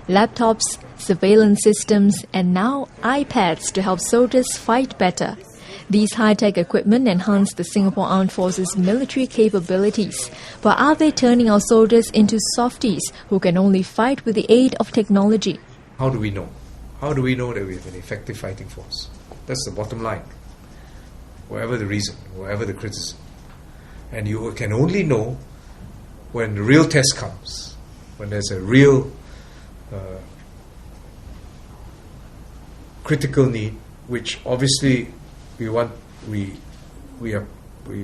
laptops, surveillance systems, and now iPads to help soldiers fight better. These high-tech equipment enhance the Singapore Armed Forces military capabilities. But are they turning our soldiers into softies who can only fight with the aid of technology? How do we know? How do we know that we have an effective fighting force? That's the bottom line. Whatever the reason, whatever the criticism. And you can only know when the real test comes, when there's a real critical need, which obviously we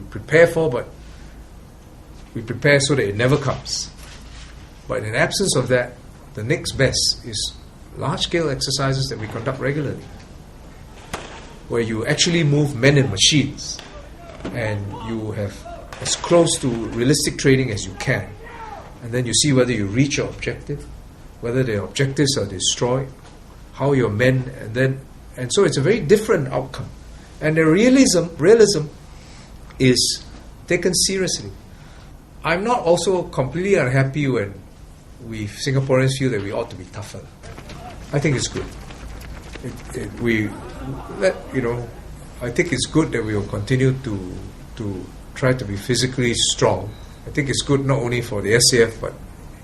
prepare for, but we prepare so that it never comes. But in absence of that, the next best is large-scale exercises that we conduct regularly, where you actually move men and machines, and you have as close to realistic training as you can, and then you see whether you reach your objective, whether the objectives are destroyed, how your men, and so it's a very different outcome. And the realism is taken seriously. I'm not also completely unhappy when we Singaporeans feel that we ought to be tougher. I think it's good. I think it's good that we will continue to try to be physically strong. I think it's good not only for the SAF but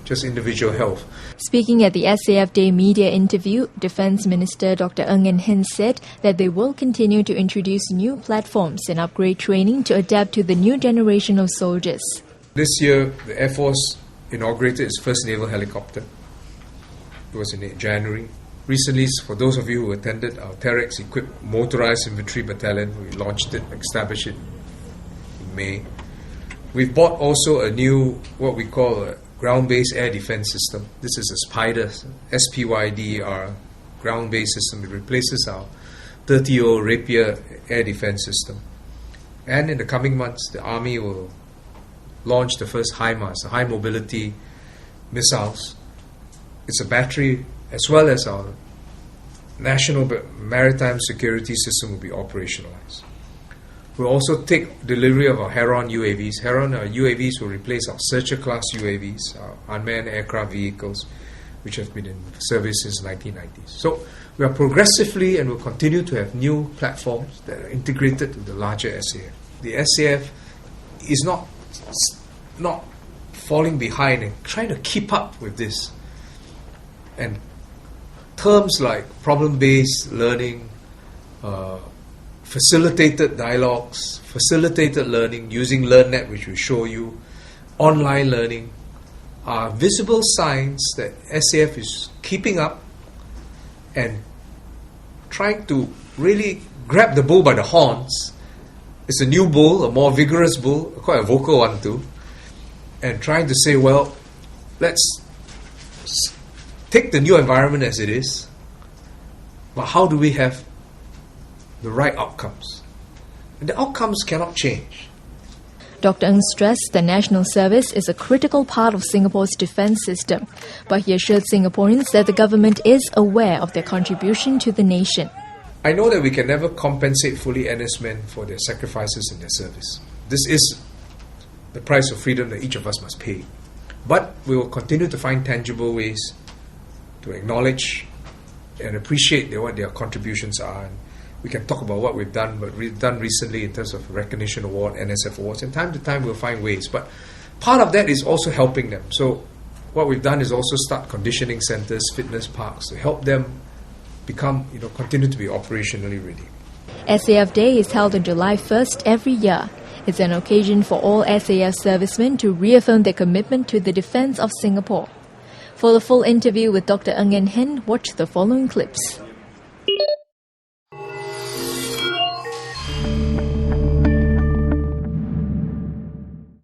just individual health. Speaking at the SAF Day media interview, Defence Minister Dr. Ng Eng Hen said that they will continue to introduce new platforms and upgrade training to adapt to the new generation of soldiers. This year, the Air Force inaugurated its first naval helicopter. It was in January. Recently, for those of you who attended our Terex-equipped motorized infantry battalion, we launched it, established it in May. We've bought also a new, what we call a ground-based air defense system. This is a Spider, SPYDER, ground-based system. It replaces our 30-year-old Rapier air defense system. And in the coming months, the Army will launch the first HIMARS, the high mobility missiles. It's a battery, as well as our national maritime security system will be operationalized. We'll also take delivery of our Heron UAVs. Heron UAVs will replace our Searcher-class UAVs, our unmanned aircraft vehicles, which have been in service since the 1990s. So we are progressively and will continue to have new platforms that are integrated to the larger SAF. The SAF is not falling behind and trying to keep up with this. And terms like problem-based learning, facilitated dialogues, facilitated learning using LearnNet, which we show you, online learning, are visible signs that SAF is keeping up and trying to really grab the bull by the horns. It's a new bull, a more vigorous bull, quite a vocal one too, and trying to say, well, let's take the new environment as it is, but how do we have the right outcomes? And the outcomes cannot change. Dr. Ng stressed that national service is a critical part of Singapore's defence system, but he assured Singaporeans that the government is aware of their contribution to the nation. I know that we can never compensate fully NS men for their sacrifices in their service. This is the price of freedom that each of us must pay. But we will continue to find tangible ways to acknowledge and appreciate what their contributions are. And we can talk about what we've done, but we've done recently in terms of recognition award, NSF awards, and time to time we'll find ways. But part of that is also helping them. So what we've done is also start conditioning centers, fitness parks, to help them become, continue to be operationally ready. SAF Day is held on July 1st every year. It's an occasion for all SAF servicemen to reaffirm their commitment to the defence of Singapore. For the full interview with Dr. Ng Eng Hen, watch the following clips.